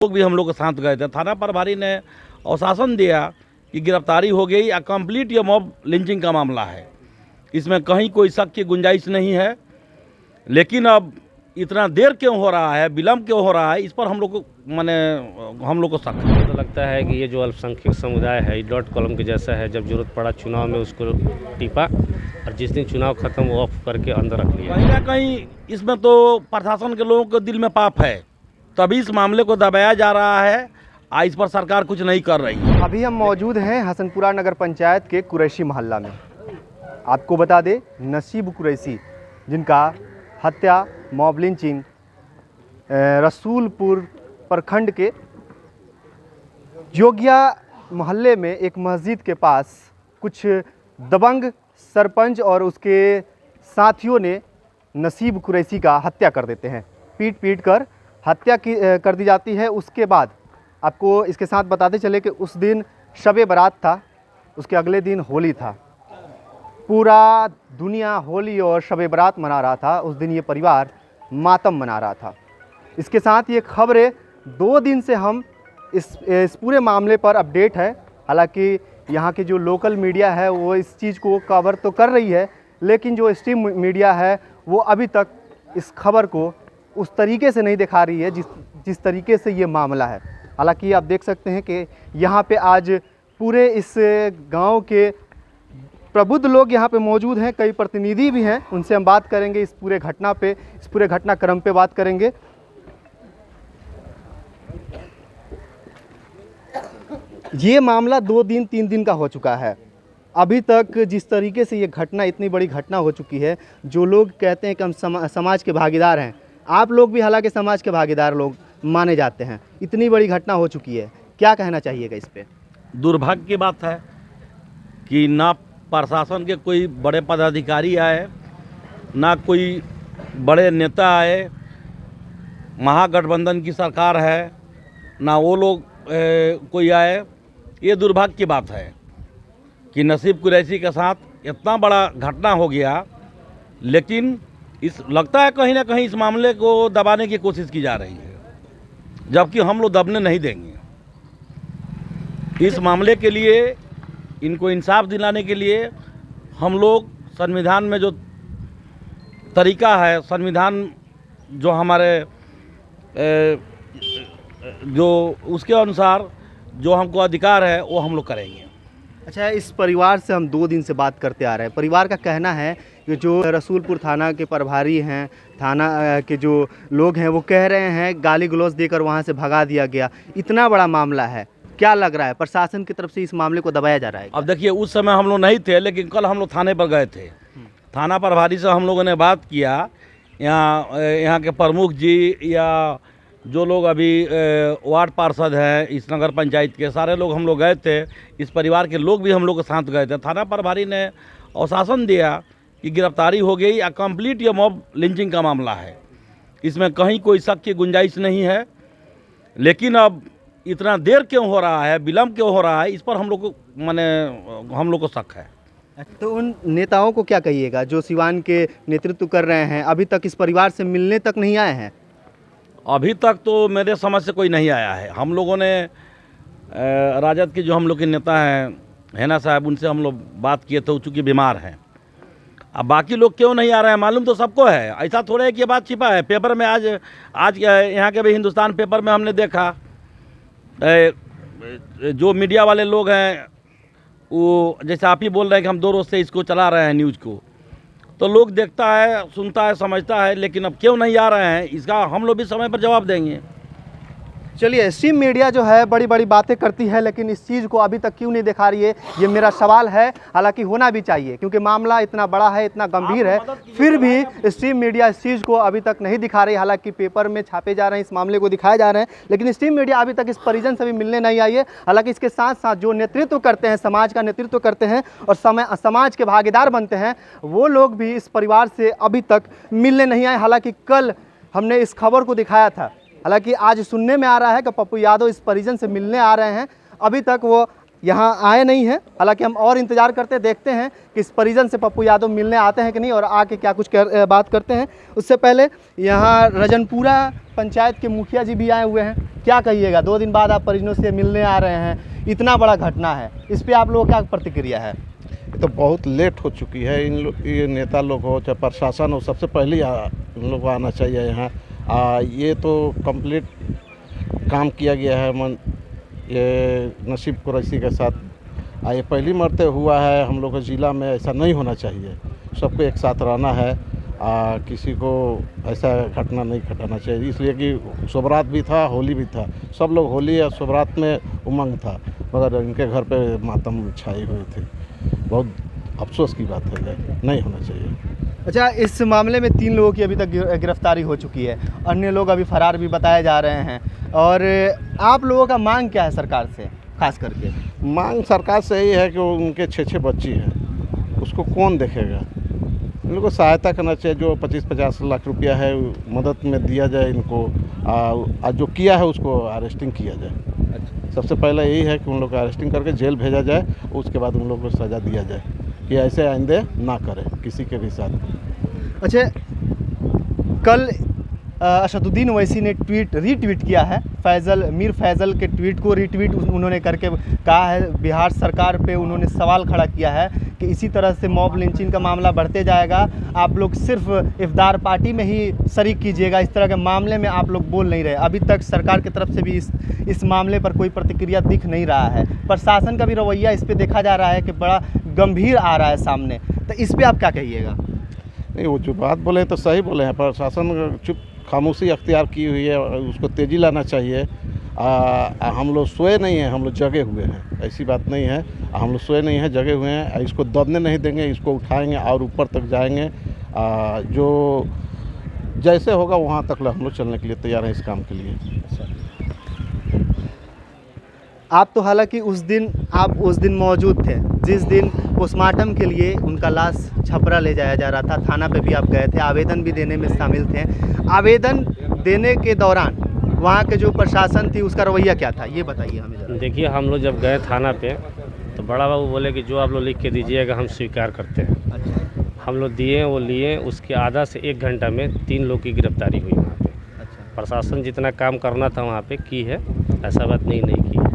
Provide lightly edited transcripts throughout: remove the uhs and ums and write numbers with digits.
लोग भी हम लोग के साथ गए थे। थाना प्रभारी ने आश्वासन दिया कि गिरफ्तारी हो गई। कंप्लीट ये मॉब लिंचिंग का मामला है, इसमें कहीं कोई शक की गुंजाइश नहीं है। लेकिन अब इतना देर क्यों हो रहा है, विलम्ब क्यों हो रहा है, इस पर हम लोग को शक है। तो लगता है कि ये जो अल्पसंख्यक समुदाय है डॉट कॉलम के जैसा है, जब जरूरत पड़ा चुनाव में उसको टिपा और जिस दिन चुनाव खत्म वो ऑफ करके अंदर रख लिया। कहीं ना कहीं इसमें तो प्रशासन के लोगों के दिल में पाप है, तभी इस मामले को दबाया जा रहा है। इस पर सरकार कुछ नहीं कर रही है। अभी हम मौजूद हैं हसनपुरा नगर पंचायत के कुरैशी मोहल्ला में। आपको बता दें, नसीब कुरैशी जिनका हत्या मॉब लिंचिंग रसूलपुर प्रखंड के जोगिया मोहल्ले में एक मस्जिद के पास कुछ दबंग सरपंच और उसके साथियों ने नसीब कुरैशी का हत्या कर देते हैं। पीट कर हत्या कर दी जाती है। उसके बाद आपको इसके साथ बताते चले कि उस दिन शब बारात था, उसके अगले दिन होली था। पूरा दुनिया होली और शब बारात मना रहा था। उस दिन ये परिवार मातम मना रहा था। इसके साथ ये खबरें 2 दिन से हम इस पूरे मामले पर अपडेट है। हालांकि यहाँ की जो लोकल मीडिया है वो इस चीज़ को कवर तो कर रही है, लेकिन जो स्ट्रीम मीडिया है वो अभी तक इस खबर को उस तरीके से नहीं दिखा रही है जिस तरीके से ये मामला है। हालांकि आप देख सकते हैं कि यहाँ पे आज पूरे इस गांव के प्रबुद्ध लोग यहाँ पे मौजूद हैं, कई प्रतिनिधि भी हैं। उनसे हम बात करेंगे इस पूरे घटनाक्रम पे बात करेंगे। ये मामला 2 दिन 3 दिन का हो चुका है। अभी तक जिस तरीके से ये घटना, इतनी बड़ी घटना हो चुकी है, जो लोग कहते हैं कि हम समाज के भागीदार हैं, आप लोग भी हालांकि समाज के भागीदार लोग माने जाते हैं, इतनी बड़ी घटना हो चुकी है, क्या कहना चाहिएगा इस पे? दुर्भाग्य की बात है कि ना प्रशासन के कोई बड़े पदाधिकारी आए, ना कोई बड़े नेता आए। महागठबंधन की सरकार है, ना वो लोग कोई आए। ये दुर्भाग्य की बात है कि नसीब कुरैशी के साथ इतना बड़ा घटना हो गया, लेकिन लगता है कहीं ना कहीं इस मामले को दबाने की कोशिश की जा रही है, जबकि हम लोग दबने नहीं देंगे। इस मामले के लिए, इनको इंसाफ दिलाने के लिए हम लोग संविधान में जो तरीका है, संविधान जो हमारे जो उसके अनुसार जो हमको अधिकार है वो हम लोग करेंगे। अच्छा, इस परिवार से हम 2 दिन से बात करते आ रहे हैं। परिवार का कहना है कि जो रसूलपुर थाना के प्रभारी हैं, थाना के जो लोग हैं, वो कह रहे हैं गाली गलौज देकर वहाँ से भगा दिया गया। इतना बड़ा मामला है, क्या लग रहा है प्रशासन की तरफ से इस मामले को दबाया जा रहा है? अब देखिए, उस समय हम लोग नहीं थे, लेकिन कल हम लोग थाने पर गए थे। थाना प्रभारी से हम लोगों ने बात किया। यहाँ के प्रमुख जी या जो लोग अभी वार्ड पार्षद हैं इस नगर पंचायत के, सारे लोग हम लोग गए थे। इस परिवार के लोग भी हम लोग के साथ गए थे। थाना प्रभारी ने आश्वासन दिया कि गिरफ्तारी हो गई। कंप्लीट ये मॉब लिंचिंग का मामला है, इसमें कहीं कोई शक की गुंजाइश नहीं है। लेकिन अब इतना देर क्यों हो रहा है, विलम्ब क्यों हो रहा है, इस पर हम लोग को शक है। तो उन नेताओं को क्या कहिएगा जो सिवान के नेतृत्व कर रहे हैं, अभी तक इस परिवार से मिलने तक नहीं आए हैं? अभी तक तो मेरे समझ से कोई नहीं आया है। हम लोगों ने राजद के जो हम लोग के नेता हैं हैना साहब, उनसे हम लोग बात किए थे, चूँकि बीमार हैं। अब बाकी लोग क्यों नहीं आ रहे हैं मालूम तो सबको है। ऐसा थोड़ा है कि ये बात छिपा है। पेपर में आज यहाँ के भी हिंदुस्तान पेपर में हमने देखा, जो मीडिया वाले लोग हैं वो जैसे आप ही बोल रहे हैं कि हम 2 रोज़ से इसको चला रहे हैं न्यूज़ को, तो लोग देखता है, सुनता है, समझता है। लेकिन अब क्यों नहीं आ रहे हैं, इसका हम लोग भी समय पर जवाब देंगे। चलिए, स्ट्रीम मीडिया जो है बड़ी बड़ी बातें करती है, लेकिन इस चीज़ को अभी तक क्यों नहीं दिखा रही है, ये मेरा सवाल है। हालांकि होना भी चाहिए, क्योंकि मामला इतना बड़ा है, इतना गंभीर है, फिर भी स्ट्रीम मीडिया इस चीज़ को अभी तक नहीं दिखा रही। हालांकि पेपर में छापे जा रहे हैं, इस मामले को दिखाए जा रहे हैं, लेकिन स्ट्रीम मीडिया अभी तक इस परिजन से भी मिलने नहीं आई है। हालांकि इसके साथ साथ जो नेतृत्व करते हैं, समाज का नेतृत्व करते हैं और समाज के भागीदार बनते हैं, वो लोग भी इस परिवार से अभी तक मिलने नहीं आए। हालांकि कल हमने इस खबर को दिखाया था। हालांकि आज सुनने में आ रहा है कि पप्पू यादव इस परिजन से मिलने आ रहे हैं। अभी तक वो यहाँ आए नहीं हैं। हालांकि हम और इंतज़ार करते देखते हैं कि इस परिजन से पप्पू यादव मिलने आते हैं कि नहीं और आके क्या कुछ बात करते हैं। उससे पहले यहाँ रजनपुरा पंचायत के मुखिया जी भी आए हुए हैं। क्या कहिएगा, 2 दिन बाद आप परिजनों से मिलने आ रहे हैं, इतना बड़ा घटना है, इस पर आप लोगों का क्या प्रतिक्रिया है? तो बहुत लेट हो चुकी है। ये नेता लोग हो चाहे प्रशासन हो, सबसे पहले इन लोग को आना चाहिए यहाँ। ये तो कंप्लीट काम किया गया है ये नसीब कुरैशी के साथ। ये पहली मरते हुआ है हम लोग के ज़िला में। ऐसा नहीं होना चाहिए, सबको एक साथ रहना है। किसी को ऐसा घटना नहीं घटाना चाहिए, इसलिए कि शुभरात भी था, होली भी था। सब लोग होली या शुभरात में उमंग था, मगर इनके घर पे मातम छाई हुई थी। बहुत अफसोस की बात है, नहीं होना चाहिए। अच्छा, इस मामले में 3 लोगों की अभी तक गिरफ्तारी हो चुकी है, अन्य लोग अभी फरार भी बताए जा रहे हैं। और आप लोगों का मांग क्या है सरकार से? खास करके मांग सरकार से यही है कि उनके 6 बच्ची हैं, उसको कौन देखेगा। इन लोगों को सहायता करना चाहिए। जो 25-50 लाख रुपया है मदद में दिया जाए इनको। जो किया है उसको अरेस्टिंग किया जाए। अच्छा, सबसे पहले यही है कि उन लोग को अरेस्टिंग करके जेल भेजा जाए, उसके बाद उन लोगों को सज़ा दिया जाए कि ऐसे आइंदे ना करें किसी के भी साथ। अच्छा, कल असदुद्दीन ओवैसी ने रीट्वीट किया है मीर फैज़ल के ट्वीट को रीट्वीट उन्होंने करके कहा है, बिहार सरकार पे उन्होंने सवाल खड़ा किया है कि इसी तरह से मॉब लिंचिंग का मामला बढ़ते जाएगा, आप लोग सिर्फ इफ्तार पार्टी में ही शरीक कीजिएगा, इस तरह के मामले में आप लोग बोल नहीं रहे। अभी तक सरकार की तरफ से भी इस मामले पर कोई प्रतिक्रिया दिख नहीं रहा है। प्रशासन का भी रवैया इस पर देखा जा रहा है कि बड़ा गंभीर आ रहा है सामने, तो इस पर आप क्या कहिएगा? नहीं, वो जो बात बोले तो सही बोले हैं। प्रशासन चुप खामोशी अख्तियार की हुई है, उसको तेज़ी लाना चाहिए। हम लोग सोए नहीं हैं, हम लोग जगे हुए हैं, ऐसी बात नहीं है। हम लोग सोए नहीं हैं, जगे हुए हैं। इसको दबने नहीं देंगे, इसको उठाएंगे और ऊपर तक जाएंगे। जो जैसे होगा वहाँ तक हम लोग चलने के लिए तैयार हैं इस काम के लिए। आप तो हालांकि उस दिन मौजूद थे जिस दिन पोस्टमार्टम के लिए उनका लाश छपरा ले जाया जा रहा था। थाना पे भी आप गए थे, आवेदन भी देने में शामिल थे। आवेदन देने के दौरान वहाँ के जो प्रशासन थी उसका रवैया क्या था, ये बताइए हमें जरा। देखिए, हम लोग जब गए थाना पे तो बड़ा बाबू बोले कि जो आप लोग लिख के दीजिएगा हम स्वीकार करते हैं। अच्छा, हम लोग दिए, वो लिए। उसके आधा से 1 घंटा में 3 लोग की गिरफ्तारी हुई वहाँ पे। अच्छा, प्रशासन जितना काम करना था वहाँ पे की है, ऐसा बात नहीं की।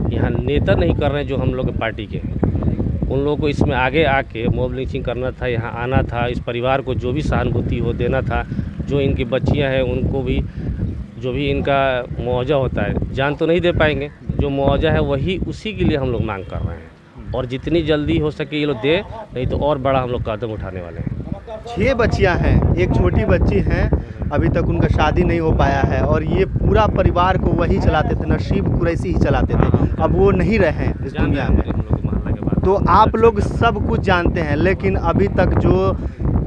यहाँ नेता नहीं कर रहे हैं जो हम लोग के पार्टी के हैं। उन लोगों को इसमें आगे आके मॉब लिंचिंग करना था, यहाँ आना था, इस परिवार को जो भी सहानुभूति हो देना था। जो इनकी बच्चियाँ हैं उनको भी जो भी इनका मुआवजा होता है, जान तो नहीं दे पाएंगे, जो मुआवजा है वही उसी के लिए हम लोग मांग कर रहे हैं। और जितनी जल्दी हो सके ये लोग दे, नहीं तो और बड़ा हम लोग कदम उठाने वाले हैं। 6 बच्चियाँ हैं, एक छोटी बच्ची हैं, अभी तक उनका शादी नहीं हो पाया है और ये पूरा परिवार को वही चलाते थे, नसीब कुरैशी ही चलाते थे। अब वो नहीं रहे हैं इस दुनिया में। तो आप लोग सब कुछ जानते हैं, लेकिन अभी तक जो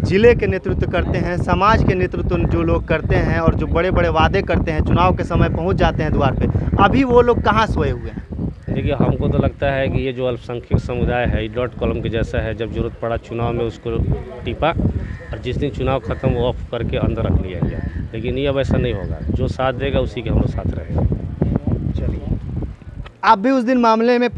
ज़िले के नेतृत्व करते हैं, समाज के नेतृत्व जो लोग करते हैं और जो बड़े बड़े वादे करते हैं, चुनाव के समय पहुंच जाते हैं द्वार पे, अभी वो लोग कहाँ सोए हुए हैं? देखिए, हमको तो लगता है कि ये जो अल्पसंख्यक समुदाय है डॉट कॉलम के जैसा है। जब जरूरत पड़ा चुनाव में उसको टिपा और जिस दिन चुनाव ख़त्म वो ऑफ करके अंदर रख लिया गया। लेकिन ये अब ऐसा नहीं होगा, जो साथ देगा उसी के हम लोग साथ रहेंगे। चलिए, आप भी उस दिन मामले में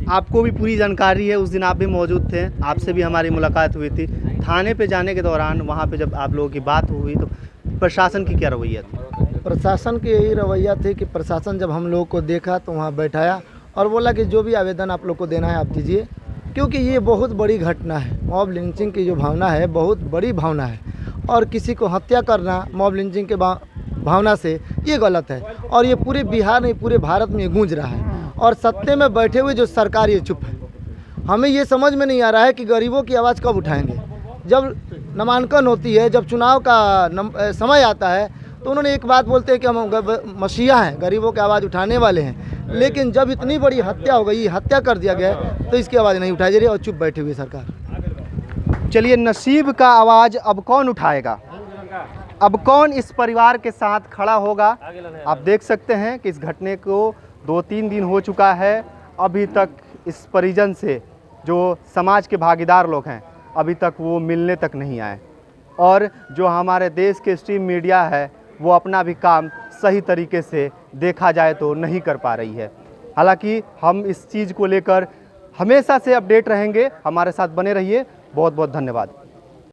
आपको भी पूरी जानकारी है, उस दिन आप भी मौजूद थे, आपसे भी हमारी मुलाकात हुई थी। थाने पे जाने के दौरान वहाँ पे जब आप लोगों की बात हुई तो प्रशासन की क्या रवैया थी? प्रशासन की यही रवैया थी कि प्रशासन जब हम लोगों को देखा तो वहाँ बैठाया और बोला कि जो भी आवेदन आप लोग को देना है आप दीजिए, क्योंकि ये बहुत बड़ी घटना है। मॉब लिंचिंग की जो भावना है बहुत बड़ी भावना है और किसी को हत्या करना मॉब लिंचिंग के भावना से ये गलत है और ये पूरे बिहार नहीं पूरे भारत में गूंज रहा है। और सत्ते में बैठे हुए जो सरकार ये चुप है। हमें ये समझ में नहीं आ रहा है कि गरीबों की आवाज़ कब उठाएंगे। जब नामांकन होती है, जब चुनाव का समय आता है तो उन्होंने एक बात बोलते हैं कि हम मसीहा हैं, गरीबों की आवाज़ उठाने वाले हैं, लेकिन जब इतनी बड़ी हत्या हो गई, हत्या कर दिया गया तो इसकी आवाज़ नहीं उठाई जा रही और चुप बैठी हुई सरकार। चलिए, नसीब का आवाज़ अब कौन उठाएगा, अब कौन इस परिवार के साथ खड़ा होगा? आप देख सकते हैं कि इस घटने को 2-3 दिन हो चुका है, अभी तक इस परिजन से जो समाज के भागीदार लोग हैं अभी तक वो मिलने तक नहीं आए और जो हमारे देश के स्ट्रीम मीडिया है वो अपना भी काम सही तरीके से देखा जाए तो नहीं कर पा रही है। हालांकि हम इस चीज़ को लेकर हमेशा से अपडेट रहेंगे। हमारे साथ बने रहिए। बहुत बहुत धन्यवाद।